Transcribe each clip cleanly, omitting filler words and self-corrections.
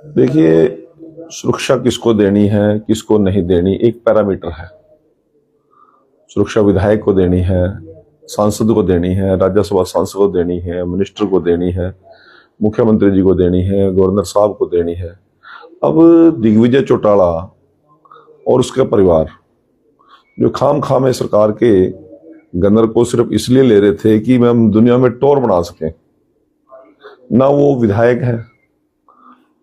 देखिए, सुरक्षा किसको देनी है, किसको नहीं देनी, एक पैरामीटर है। सुरक्षा विधायक को देनी है, सांसद को देनी है, राज्यसभा सांसद को देनी है, मिनिस्टर को देनी है, मुख्यमंत्री जी को देनी है, गवर्नर साहब को देनी है। अब दिग्विजय चौटाला और उसका परिवार जो खाम खाम है सरकार के गनर को सिर्फ इसलिए ले रहे थे कि हम दुनिया में टोर बना सकें, ना वो विधायक है,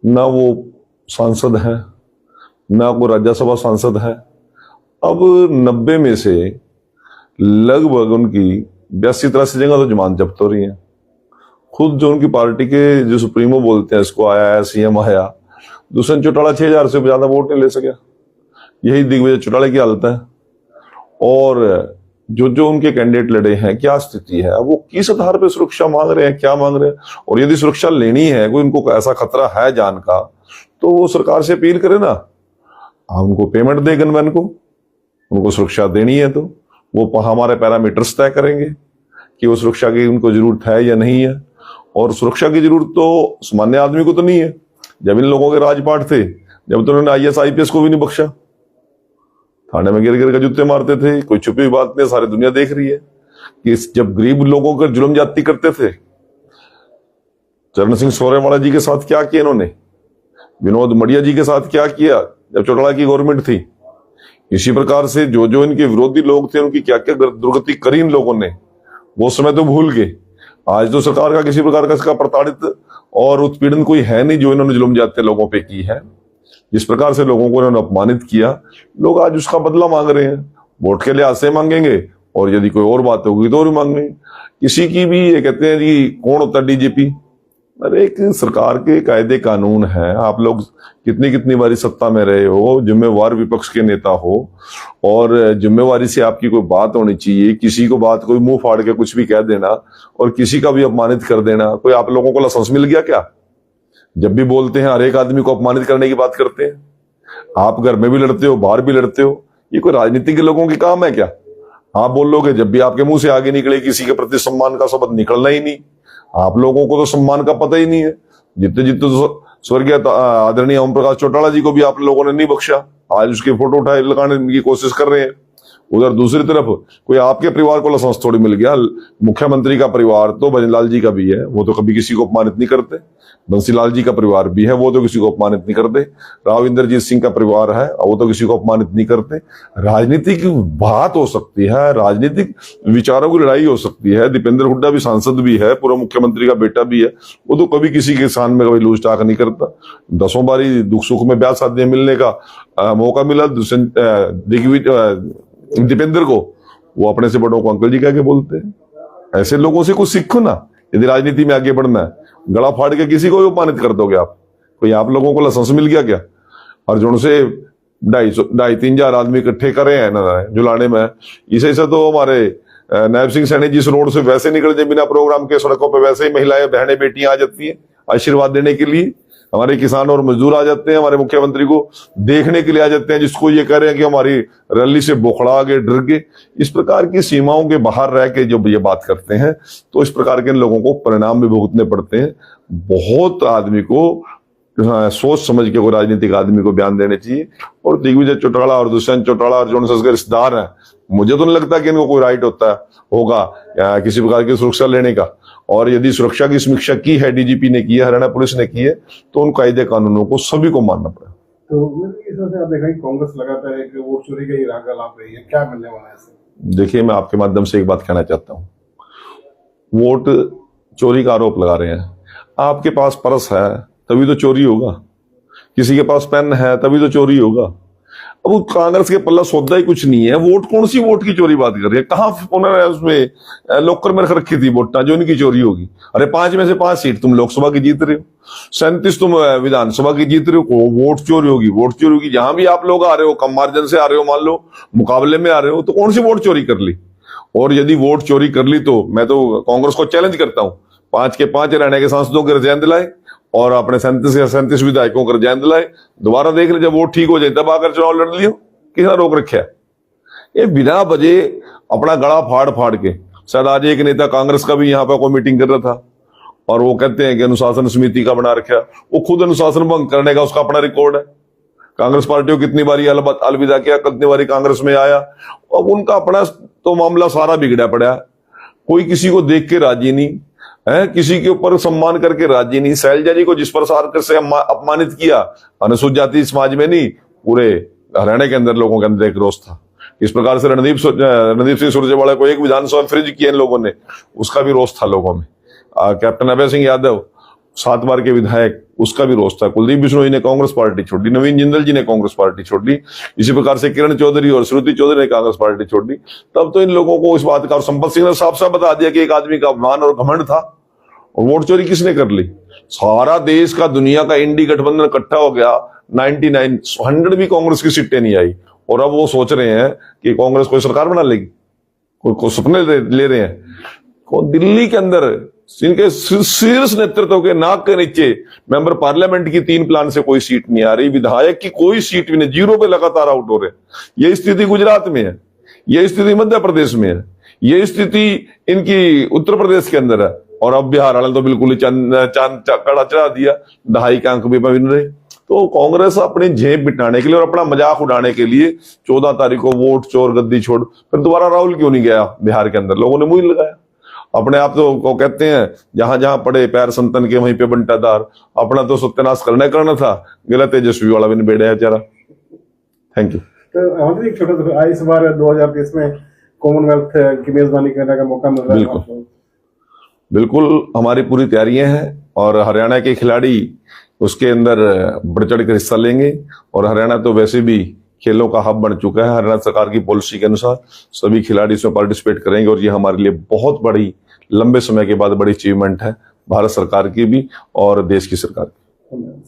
ना वो सांसद है, ना वो राज्यसभा सांसद है। अब 90 में से लगभग उनकी 82-83 जगह तो जमानत जब्त हो रही है। खुद जो उनकी पार्टी के जो सुप्रीमो बोलते हैं, इसको आया सीएम आया, दुष्यंत चौटाला 6000 से ज्यादा वोट नहीं ले सका। यही दिग्विजय चौटाला की हालत है। और जो जो उनके कैंडिडेट लड़े हैं, क्या स्थिति है, वो किस आधार पर सुरक्षा मांग रहे हैं, क्या मांग रहे हैं। और यदि सुरक्षा लेनी है, कोई उनको ऐसा खतरा है जान का, तो वो सरकार से अपील करे ना, आप उनको पेमेंट दे गनमैन को, उनको सुरक्षा देनी है तो वो हमारे पैरामीटर्स तय करेंगे कि वो सुरक्षा की उनको जरूरत है या नहीं है। और सुरक्षा की जरूरत तो सामान्य आदमी को तो नहीं है। जब इन लोगों के राजपाट थे, जब तो उन्होंने IAS IPS को भी नहीं बख्शा, थाने में गिर गिर के जूते मारते थे। कोई छुपी हुई बात नहीं, सारी दुनिया देख रही है कि जब गरीब लोगों का जुल्म ज्यादती करते थे, चरण सिंह सोरेवाला जी के साथ क्या किया इन्होंने, विनोद मडिया जी के साथ क्या किया जब चौटाला की गवर्नमेंट थी। इसी प्रकार से जो जो इनके विरोधी लोग थे, उनकी क्या क्या दुर्गति करी इन लोगों ने, वो समय तो भूल गए। आज तो सरकार का किसी प्रकार का इसका प्रताड़ित और उत्पीड़न कोई है नहीं जो इन्होंने जुल्म जाते लोगों पे की है। जिस प्रकार से लोगों को इन्होंने अपमानित किया, लोग आज उसका बदला मांग रहे हैं। वोट के लिहाज से मांगेंगे, और यदि कोई और बात होगी तो और भी मांगेंगे। किसी की भी ये कहते हैं जी कौन होता DGP, अरे एक सरकार के कायदे कानून है। आप लोग कितनी कितनी बारी सत्ता में रहे हो, जिम्मेवार विपक्ष के नेता हो, और जिम्मेवारी से आपकी कोई बात होनी चाहिए। किसी को बात कोई मुंह फाड़ के कुछ भी कह देना और किसी का भी अपमानित कर देना, कोई आप लोगों को लाइसेंस मिल गया क्या? जब भी बोलते हैं हर एक आदमी को अपमानित करने की बात करते हैं। आप घर में भी लड़ते हो, बाहर भी लड़ते हो। ये कोई राजनीति के लोगों की काम है क्या? आप बोलोगे, जब भी आपके मुंह से आगे निकले किसी के प्रति सम्मान का शब्द निकलना ही नहीं। आप लोगों को तो सम्मान का पता ही नहीं है। जितने जितने स्वर्गीय आदरणीय ओम प्रकाश चौटाला जी को भी आप लोगों ने नहीं बख्शा। आज उसकी फोटो उठाए लगाने की कोशिश कर रहे हैं। उधर दूसरी तरफ कोई आपके परिवार को लाइसेंस थोड़ी मिल गया। मुख्यमंत्री का परिवार तो भजनलाल जी का भी है, वो तो कभी किसी को अपमानित नहीं करते। बंसीलाल जी का परिवार भी है, वो तो किसी को अपमानित नहीं करते। राव इंद्रजीत सिंह का परिवार है, वो तो किसी को अपमानित नहीं करते। राजनीतिक बात हो सकती है, राजनीतिक विचारों की लड़ाई हो सकती है। दीपेंद्र हुड्डा भी सांसद भी है, पूर्व मुख्यमंत्री का बेटा भी है, वो तो कभी किसी के साथ में कभी लूज टाक नहीं करता। 10 बारी दुख सुख में ब्याह शादियां मिलने का मौका मिला दीपेंद्र को, वो अपने से बड़ों को अंकल जी कह के बोलते हैं। ऐसे लोगों से कुछ सीखो ना। यदि राजनीति में आगे बढ़ना है, गला फाड़ के किसी को भी अपमानित कर दोगे आप। कोई आप लोगों को लाइसेंस मिल गया क्या? और जो उनसे 2,500-3,000 आदमी इकट्ठे करे हैं ना जुलाने में, इसे तो हमारे नायब सिंह सैनी जिस रोड से वैसे निकल जाए बिना प्रोग्राम के, सड़कों पर वैसे ही महिलाएं बहनें बेटियां आ जाती हैं आशीर्वाद देने के लिए। हमारे किसान और मजदूर आ जाते हैं, हमारे मुख्यमंत्री को देखने के लिए आ जाते हैं, जिसको ये कह रहे हैं कि हमारी रैली से बोखड़ा गए, डर गए। इस प्रकार की सीमाओं के बाहर रह के जब ये बात करते हैं, तो इस प्रकार के लोगों को परिणाम भी भुगतने पड़ते हैं। बहुत आदमी को सोच समझ के कोई राजनीतिक आदमी को बयान देने चाहिए। और दिग्विजय चौटाला और दुष्यंत चौटाला और जो उनके रिश्तेदार हैं, मुझे तो नहीं लगता कि इनको कोई राइट होगा किसी प्रकार की सुरक्षा लेने का। और यदि सुरक्षा की समीक्षा की है, DGP ने की है, हरियाणा पुलिस ने की है, तो उन कायदे कानूनों को सभी को मानना पड़ेगा। तो इस वजह से आप देखा कि कांग्रेस लगातार एक वोट चोरी का ही राग लाप रही है, क्या मिलने वाला है इससे? देखिए, मैं आपके माध्यम से एक बात कहना चाहता हूँ। वोट चोरी का आरोप लगा रहे हैं। आपके पास पर्स है तभी तो चोरी होगा, किसी के पास पेन है तभी तो चोरी होगा। अब कांग्रेस के पल्ला सौदा ही कुछ नहीं है। वोट कौन सी वोट की चोरी बात कर रही है? कहाँ उन्होंने उसमें लॉकर में रख रखी थी वोटा जो इनकी चोरी होगी? अरे 5 में से 5 सीट तुम लोकसभा की जीत रहे हो, 37 तुम विधानसभा की जीत रहे हो, वोट चोरी होगी। वोट चोरी होगी जहां भी आप लोग आ रहे हो, कम मार्जिन से आ रहे हो, मान लो मुकाबले में आ रहे हो, तो कौन सी वोट चोरी कर ली? और यदि वोट चोरी कर ली तो मैं तो कांग्रेस को चैलेंज करता हूं, 5 के 5 हरियाणा के सांसदों के रिजाइन दिलाए और अपने 37 या 37 विधायकों को रिजाइन दिलाए। दोबारा देख ले, जब वोट ठीक हो जाए तब आकर चुनाव लड़ लियो। किसने रोक रखा है? ये बिना वजह अपना गला फाड़ फाड़ के, शायद आज एक नेता कांग्रेस का भी यहाँ पर कोई मीटिंग कर रहा था, और वो कहते हैं कि अनुशासन समिति का बना रखा, वो खुद अनुशासन भंग करने का उसका अपना रिकॉर्ड है। कांग्रेस पार्टी को कितनी बारी अलविदा किया, कितनी बारी कांग्रेस में आया, अब उनका अपना तो मामला सारा बिगड़ा पड़ा। कोई किसी को देख के राजी नहीं है, किसी के ऊपर सम्मान करके राजी नहीं। शैलजा जी को जिस प्रकार से अपमानित किया, अनुसूचित जाति समाज में नहीं, पूरे हरियाणा के अंदर लोगों के अंदर एक रोष था। इस प्रकार से रणदीप सिंह सुरजेवाला को एक विधानसभा फ्रिज किया इन लोगों ने, उसका भी रोष था लोगों में। कैप्टन अभय सिंह यादव 7 बार के विधायक, उसका भी रोष था। कुलदीप बिश्नोई ने कांग्रेस पार्टी छोड़ दी, नवीन जिंदल जी ने कांग्रेस पार्टी छोड़ दी, इसी प्रकार से किरण चौधरी और श्रुति चौधरी ने कांग्रेस पार्टी छोड़ दी। तब तो इन लोगों को इस बात का, और संपत सिंह ने साफ साफ बता दिया कि एक आदमी का अपमान और घमंड था। और वोट चोरी किसने कर ली? सारा देश का, दुनिया का इंडी गठबंधन इकट्ठा हो गया, 100 भी कांग्रेस की सीटें नहीं आई, और अब वो सोच रहे हैं कि कांग्रेस कोई सरकार बना लेगी, कोई सपने ले रहे हैं। दिल्ली के अंदर इनके शीर्ष नेतृत्व के नाक के नीचे मेंबर पार्लियामेंट की 3 प्लान से कोई सीट नहीं आ रही, विधायक की कोई सीट भी नहीं, 0 पे लगातार आउट हो रहे। ये स्थिति गुजरात में है, ये स्थिति मध्य प्रदेश में है, ये स्थिति इनकी उत्तर प्रदेश के अंदर है, और अब बिहार वाले तो बिल्कुल ही चांद कड़ा चढ़ा दिया, 2.5 के अंक भी बन रहे। तो कांग्रेस अपनी जेब बिठाने के लिए और अपना मजाक उड़ाने के लिए 14 तारीख को वोट चोर गद्दी छोड़, फिर दोबारा राहुल क्यों नहीं गया बिहार के अंदर? लोगों ने मुंह लगाया। अपने आप तो को कहते हैं जहां जहां पड़े पैर संतन के वहीं पे बंटादार, अपना तो सत्यानाश करना था, गला तेजस्वी वाला भी निबेड़ा बेचारा। Thank you. तो एक छोटा सा, इस बार 2023 में कॉमनवेल्थ की मेजबानी करने का मौका मिल रहा है। बिल्कुल हमारी पूरी तैयारियां हैं, और हरियाणा के खिलाड़ी उसके अंदर बढ़ चढ़ कर हिस्सा लेंगे। और हरियाणा तो वैसे भी खेलों का हब बन चुका है, हरियाणा सरकार की पॉलिसी के अनुसार सभी खिलाड़ी इसमें पार्टिसिपेट करेंगे, और ये हमारे लिए बहुत बड़ी, लंबे समय के बाद बड़ी अचीवमेंट है, भारत सरकार की भी और देश की सरकार की।